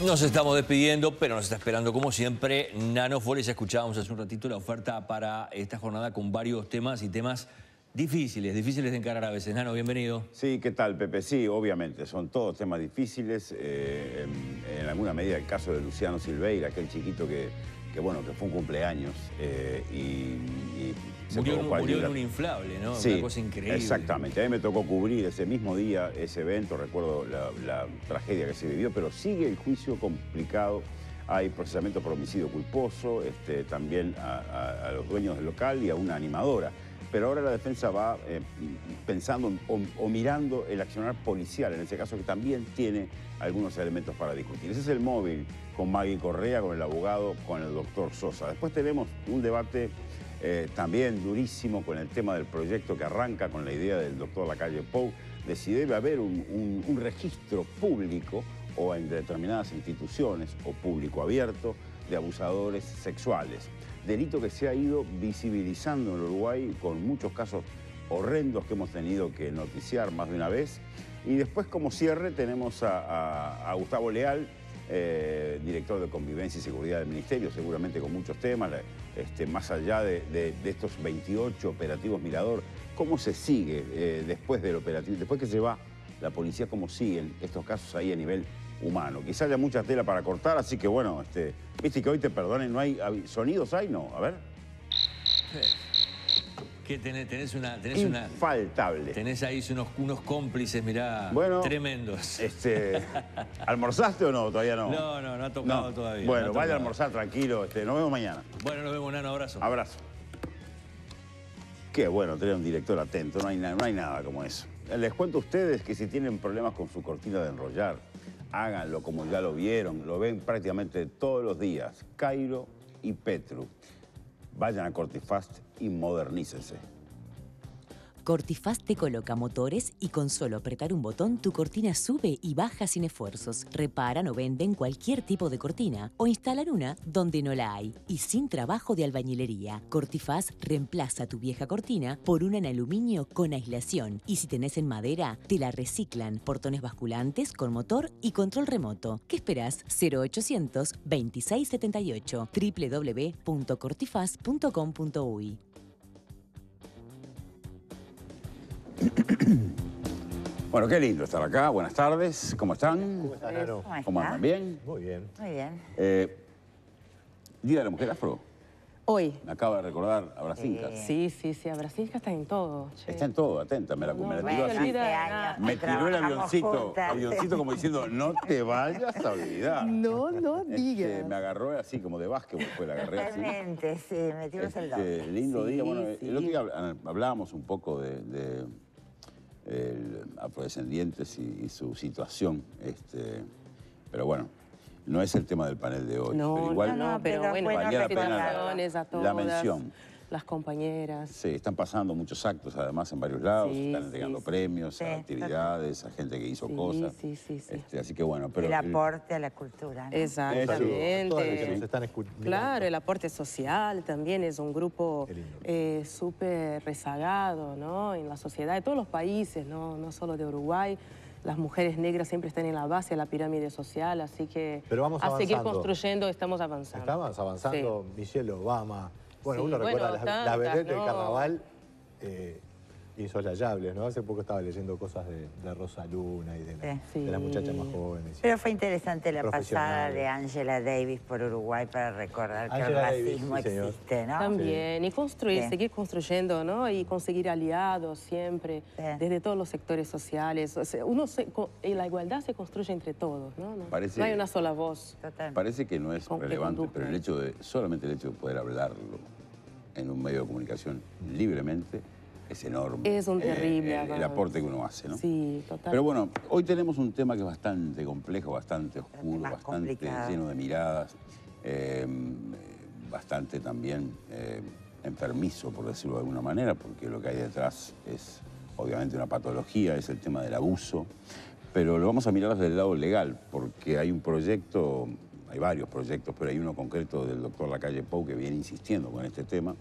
Nos estamos despidiendo, pero nos está esperando como siempre Nano Fores. Ya escuchábamos hace un ratito la oferta para esta jornada con varios temas y temas difíciles de encarar a veces. Nano, bienvenido. Sí, ¿qué tal, Pepe? Sí, obviamente, son todos temas difíciles. En alguna medida el caso de Luciano Silveira, aquel chiquito que fue un cumpleaños y se murió en un inflable, ¿no? Sí, una cosa increíble. Exactamente. A mí me tocó cubrir ese mismo día ese evento, recuerdo la tragedia que se vivió, pero sigue el juicio complicado. Hay procesamiento por homicidio culposo, también a los dueños del local y a una animadora. Pero ahora la defensa va pensando o mirando el accionar policial, en ese caso que también tiene algunos elementos para discutir. Ese es el móvil con Maggie Correa, con el abogado, con el doctor Sosa. Después tenemos un debate también durísimo con el tema del proyecto que arranca con la idea del doctor Lacalle Pou, de si debe haber un registro público o en determinadas instituciones o público abierto de abusadores sexuales. Delito que se ha ido visibilizando en Uruguay con muchos casos horrendos que hemos tenido que noticiar más de una vez. Y después, como cierre, tenemos a Gustavo Leal, director de Convivencia y Seguridad del Ministerio, seguramente con muchos temas, más allá de estos 28 operativos Mirador. ¿Cómo se sigue después del operativo? Después que se va la policía, ¿cómo siguen estos casos ahí a nivel humano? Quizá haya mucha tela para cortar, así que bueno, viste que hoy te perdonen, no hay sonidos, ¿hay? No, a ver. ¿Qué tenés Infaltable. Tenés ahí unos cómplices, mirá, bueno, tremendos. ¿Almorzaste o no? Todavía no. No ha tocado todavía. Bueno, vaya a almorzar tranquilo, nos vemos mañana. Bueno, nos vemos, Nano, abrazo. Abrazo. Qué bueno tener un director atento, no hay nada como eso. Les cuento a ustedes que si tienen problemas con su cortina de enrollar, háganlo como ya lo vieron, lo ven prácticamente todos los días. Cairo y Petru. Vayan a Cortifast y modernícense. Cortifast te coloca motores y con solo apretar un botón tu cortina sube y baja sin esfuerzos. Reparan o venden cualquier tipo de cortina o instalan una donde no la hay y sin trabajo de albañilería. Cortifast reemplaza tu vieja cortina por una en aluminio con aislación y si tenés en madera te la reciclan. Portones basculantes con motor y control remoto. ¿Qué esperás? 0800 2678 www.cortifast.com.uy. Bueno, qué lindo estar acá. Buenas tardes. ¿Cómo están? ¿Cómo están, Nano? ¿Cómo andan? ¿Bien? Muy bien. Muy bien. Día de la Mujer Afro. Hoy. Me acaba de recordar a Brasinca. Sí, Brasinca está en todo. Che. Está en todo, atenta, me la tiró así. Me tiró el avioncito como diciendo, no te vayas a olvidar. No digas. Me agarró así como de básquetbol, la agarré así. Totalmente, sí, metimos el doble. Lindo día. Bueno, sí. el otro día hablábamos un poco de afrodescendientes y su situación, pero bueno, no es el tema del panel de hoy. No, pero igual pero bueno, valía la pena a todas, la mención. Las compañeras. Sí, están pasando muchos actos, además, en varios lados. Sí, están entregando premios, a actividades, a gente que hizo cosas. Sí. Así que bueno, pero... El aporte a la cultura, ¿no? Exactamente. Todas las que nos están escuchando. Claro, el aporte social también es un grupo súper rezagado, ¿no? En la sociedad de todos los países, no solo de Uruguay. Las mujeres negras siempre están en la base de la pirámide social, así que pero vamos a seguir avanzando. construyendo, estamos avanzando. Estamos avanzando, sí. Michelle Obama. Bueno, sí, uno recuerda las vedettes del ¿no? carnaval insoslayables, ¿no? Hace poco estaba leyendo cosas de Rosa Luna y de las muchachas más jóvenes. Pero fue interesante la pasada de Angela Davis por Uruguay para recordar que el racismo existe, ¿no? También, y seguir construyendo, ¿no? Y conseguir aliados siempre, desde todos los sectores sociales. O sea, la igualdad se construye entre todos, ¿no? No hay una sola voz. Parece que no es relevante, pero solamente el hecho de poder hablarlo en un medio de comunicación libremente es enorme. Es un terrible el aporte que uno hace, ¿no? Sí, total. Pero bueno, hoy tenemos un tema que es bastante complejo, bastante oscuro, bastante lleno de miradas, bastante también enfermizo, por decirlo de alguna manera, porque lo que hay detrás es obviamente una patología, es el tema del abuso, pero lo vamos a mirar desde el lado legal, porque hay un proyecto, hay varios proyectos, pero hay uno concreto del doctor Lacalle Pou que viene insistiendo con este tema,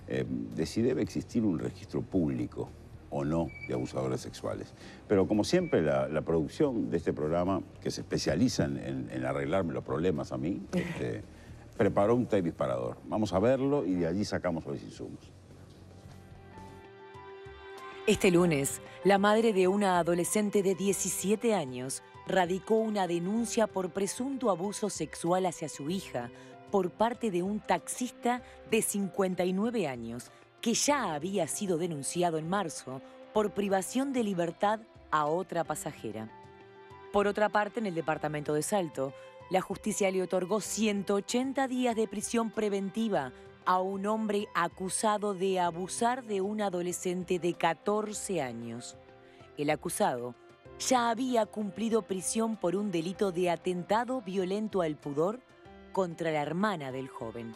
de si debe existir un registro público o no de abusadores sexuales. Pero como siempre, la producción de este programa, que se especializa en arreglarme los problemas a mí, preparó un tape disparador. Vamos a verlo y de allí sacamos los insumos. Este lunes, la madre de una adolescente de 17 años radicó una denuncia por presunto abuso sexual hacia su hija por parte de un taxista de 59 años que ya había sido denunciado en marzo por privación de libertad a otra pasajera. Por otra parte, en el departamento de Salto, la justicia le otorgó 180 días de prisión preventiva a un hombre acusado de abusar de un adolescente de 14 años. El acusado ya había cumplido prisión por un delito de atentado violento al pudor contra la hermana del joven.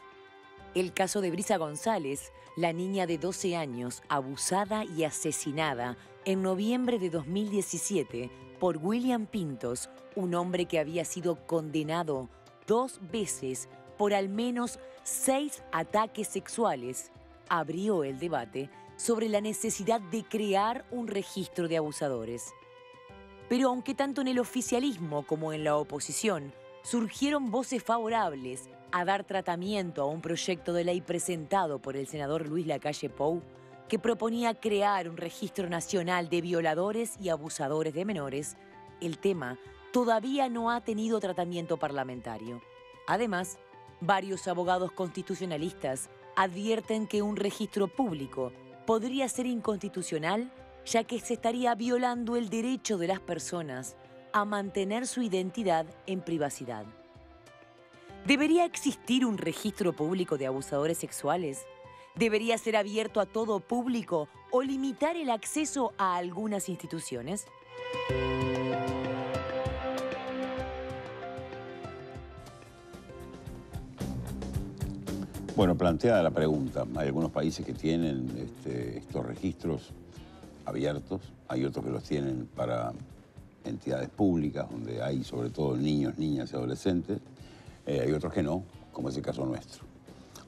El caso de Brisa González, la niña de 12 años, abusada y asesinada en noviembre de 2017 por William Pintos, un hombre que había sido condenado 2 veces por al menos 6 ataques sexuales, abrió el debate sobre la necesidad de crear un registro de abusadores. Pero aunque tanto en el oficialismo como en la oposición surgieron voces favorables a dar tratamiento a un proyecto de ley presentado por el senador Luis Lacalle Pou, que proponía crear un registro nacional de violadores y abusadores de menores, el tema todavía no ha tenido tratamiento parlamentario. Además, varios abogados constitucionalistas advierten que un registro público podría ser inconstitucional, ya que se estaría violando el derecho de las personas a mantener su identidad en privacidad. ¿Debería existir un registro público de abusadores sexuales? ¿Debería ser abierto a todo público o limitar el acceso a algunas instituciones? Bueno, planteada la pregunta, hay algunos países que tienen estos registros abiertos, hay otros que los tienen para entidades públicas, donde hay sobre todo niños, niñas y adolescentes, hay otros que no, como es el caso nuestro.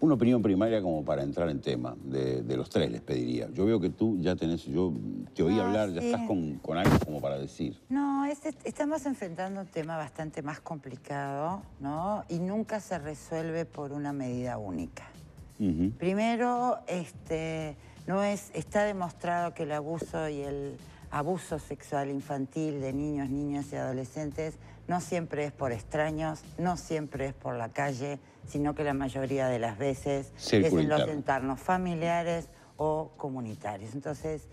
Una opinión primaria como para entrar en tema, de los tres les pediría. Yo veo que tú ya tenés, yo te oí hablar, ya estás con algo como para decir. No, estamos enfrentando un tema bastante más complicado, ¿no? Y nunca se resuelve por una medida única. Primero, está demostrado que el abuso y el abuso sexual infantil de niños, niñas y adolescentes no siempre es por extraños, no siempre es por la calle, sino que la mayoría de las veces es en los entornos familiares o comunitarios. Entonces,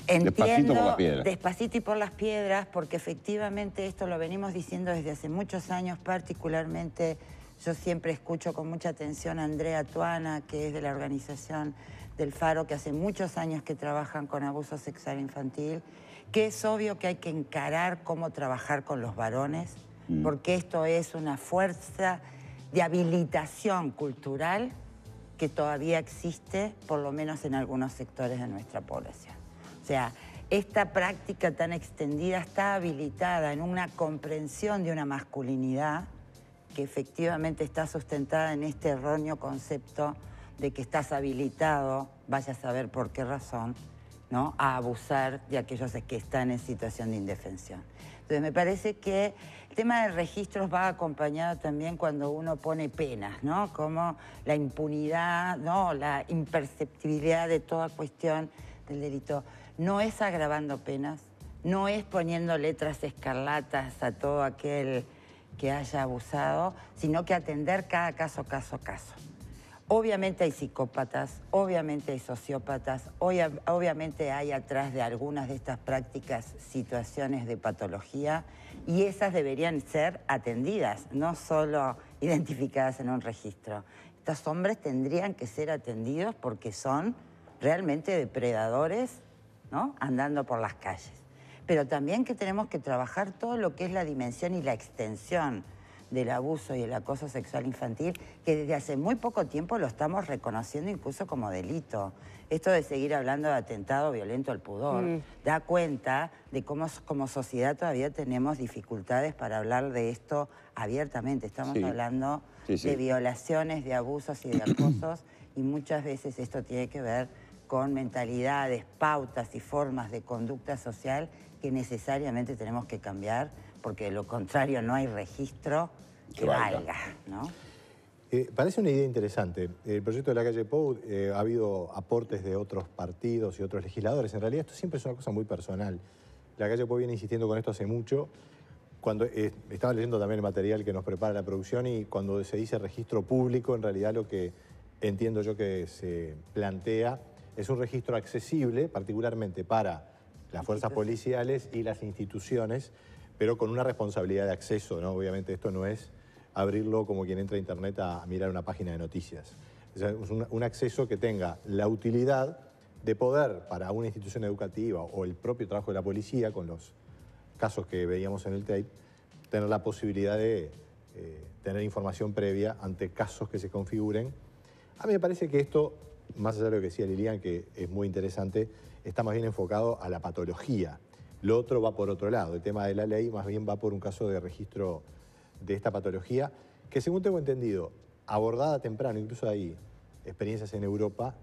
entiendo despacito y por las piedras, porque efectivamente esto lo venimos diciendo desde hace muchos años, particularmente yo siempre escucho con mucha atención a Andrea Tuana, que es de la organización del Faro, que hace muchos años que trabajan con abuso sexual infantil, que es obvio que hay que encarar cómo trabajar con los varones, porque esto es una fuerza de habilitación cultural que todavía existe, por lo menos en algunos sectores de nuestra población. O sea, esta práctica tan extendida está habilitada en una comprensión de una masculinidad que efectivamente está sustentada en este erróneo concepto de que estás habilitado, vaya a saber por qué razón, ¿no?, a abusar de aquellos que están en situación de indefensión. Entonces me parece que el tema de registros va acompañado también cuando uno pone penas, ¿no?, como la impunidad, ¿no?, la imperceptibilidad de toda cuestión del delito. No es agravando penas, no es poniendo letras escarlatas a todo aquel que haya abusado, sino que atender cada caso, caso a caso. Obviamente hay psicópatas, obviamente hay sociópatas, obviamente hay atrás de algunas de estas prácticas situaciones de patología y esas deberían ser atendidas, no solo identificadas en un registro. Estos hombres tendrían que ser atendidos porque son realmente depredadores, ¿no?, andando por las calles. Pero también que tenemos que trabajar todo lo que es la dimensión y la extensión del abuso y el acoso sexual infantil, que desde hace muy poco tiempo lo estamos reconociendo incluso como delito. Esto de seguir hablando de atentado violento al pudor da cuenta de cómo como sociedad todavía tenemos dificultades para hablar de esto abiertamente. Estamos hablando de violaciones, de abusos y de acosos, y muchas veces esto tiene que ver con mentalidades, pautas y formas de conducta social que necesariamente tenemos que cambiar, porque de lo contrario no hay registro que valga, ¿no? Parece una idea interesante. El proyecto de la calle Pou, ha habido aportes de otros partidos y otros legisladores. En realidad esto siempre es una cosa muy personal. La calle Pou viene insistiendo con esto hace mucho. Cuando estaba leyendo también el material que nos prepara la producción, y cuando se dice registro público, en realidad lo que entiendo yo que se plantea es un registro accesible, particularmente para las fuerzas policiales y las instituciones, pero con una responsabilidad de acceso, ¿no? Obviamente esto no es abrirlo como quien entra a internet a mirar una página de noticias. Es un acceso que tenga la utilidad de poder, para una institución educativa o el propio trabajo de la policía, con los casos que veíamos en el tape, tener la posibilidad de tener información previa ante casos que se configuren. A mí me parece que esto, más allá de lo que decía Lilian, que es muy interesante, está más bien enfocado a la patología. Lo otro va por otro lado. El tema de la ley más bien va por un caso de registro de esta patología, que según tengo entendido, abordada temprano, incluso hay experiencias en Europa,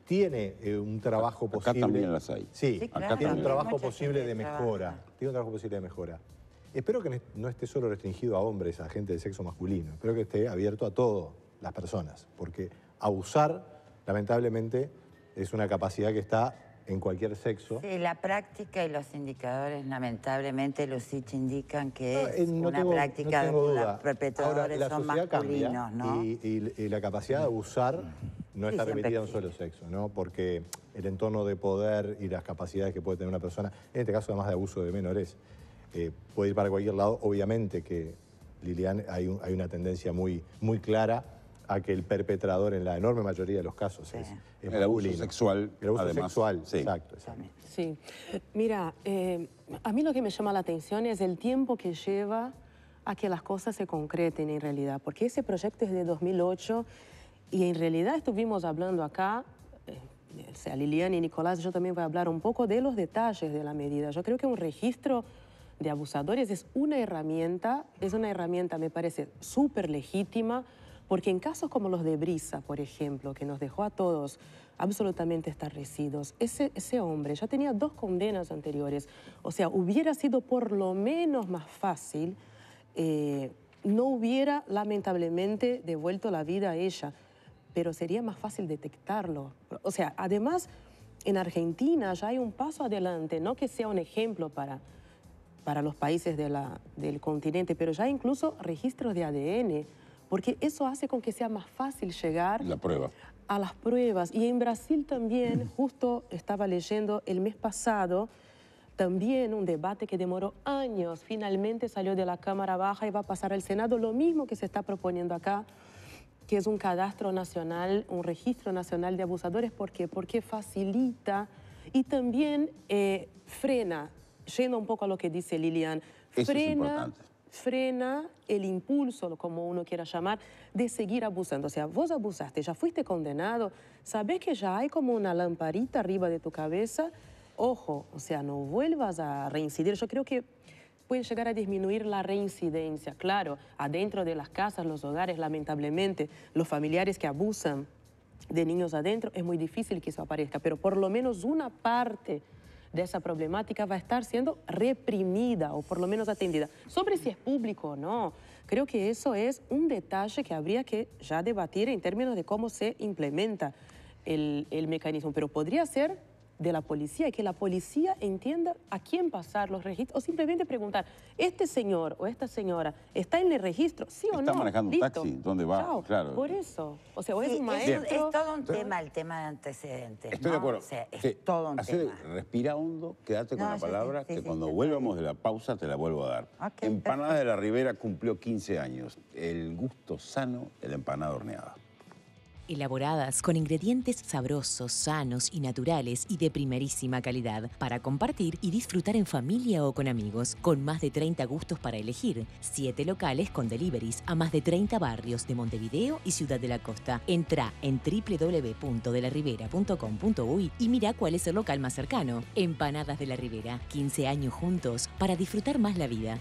tiene un trabajo posible. Acá también las hay. Sí, claro, tiene un trabajo mucha posible gente de mejora. Tiene un trabajo posible de mejora. Espero que no esté solo restringido a hombres, a gente de sexo masculino. Espero que esté abierto a todas las personas, porque abusar, lamentablemente, es una capacidad que está en cualquier sexo. Sí, la práctica y los indicadores, lamentablemente, los SICH indican que es no una tengo, práctica no tengo donde duda. los perpetradores Ahora, la son sociedad masculinos, cambia, ¿no? Y la capacidad de abusar no está siempre remitida a un existe. solo sexo, ¿no? Porque el entorno de poder y las capacidades que puede tener una persona, en este caso además de abuso de menores, puede ir para cualquier lado. Obviamente que, Lilian, hay una tendencia muy clara a que el perpetrador, en la enorme mayoría de los casos, es el abuso sexual. El abuso además, sexual, sí. exacto. Sí. Mira, a mí lo que me llama la atención es el tiempo que lleva a que las cosas se concreten en realidad, porque ese proyecto es de 2008 y en realidad estuvimos hablando acá, o sea, Lilian y Nicolás, yo también voy a hablar un poco de los detalles de la medida. Yo creo que un registro de abusadores es una herramienta, me parece súper legítima, porque en casos como los de Brisa, por ejemplo, que nos dejó a todos absolutamente estarrecidos, ese hombre ya tenía 2 condenas anteriores. O sea, hubiera sido por lo menos más fácil, no hubiera lamentablemente devuelto la vida a ella, pero sería más fácil detectarlo. O sea, además, en Argentina ya hay un paso adelante, no que sea un ejemplo para los países del continente, pero ya hay incluso registros de ADN, porque eso hace con que sea más fácil llegar a las pruebas. Y en Brasil también, justo estaba leyendo el mes pasado, también un debate que demoró años, finalmente salió de la Cámara Baja y va a pasar al Senado, lo mismo que se está proponiendo acá, que es un cadastro nacional, un registro nacional de abusadores. ¿Por qué? Porque facilita y también frena, yendo un poco a lo que dice Lilian, frena el impulso, como uno quiera llamar, de seguir abusando. O sea, vos abusaste, ya fuiste condenado, sabés que ya hay como una lamparita arriba de tu cabeza, ojo, o sea, no vuelvas a reincidir. Yo creo que puede llegar a disminuir la reincidencia. Claro, adentro de las casas, los hogares, lamentablemente, los familiares que abusan de niños adentro, es muy difícil que eso aparezca, pero por lo menos una parte de esa problemática va a estar siendo reprimida o por lo menos atendida. Sobre si es público o no, creo que eso es un detalle que habría que ya debatir en términos de cómo se implementa el mecanismo, pero podría ser de la policía, y que la policía entienda a quién pasar los registros, o simplemente preguntar, ¿este señor o esta señora está en el registro? ¿Sí o no? ¿Está manejando un taxi? ¿Dónde va? Chao. Claro. Por eso. O sea, o Sí, es un maestro. es todo un tema, el tema de antecedentes. Estoy de acuerdo. O sea, es todo un tema. Respira hondo, quédate con la palabra, que cuando sí, volvamos de la pausa te la vuelvo a dar. Okay, Empanada de la Ribera cumplió 15 años. El gusto sano de la empanada horneada. Elaboradas con ingredientes sabrosos, sanos y naturales y de primerísima calidad, para compartir y disfrutar en familia o con amigos, con más de 30 gustos para elegir, 7 locales con deliveries a más de 30 barrios de Montevideo y Ciudad de la Costa. Entra en www.delaribera.com.uy y mira cuál es el local más cercano. Empanadas de la Ribera, 15 años juntos para disfrutar más la vida.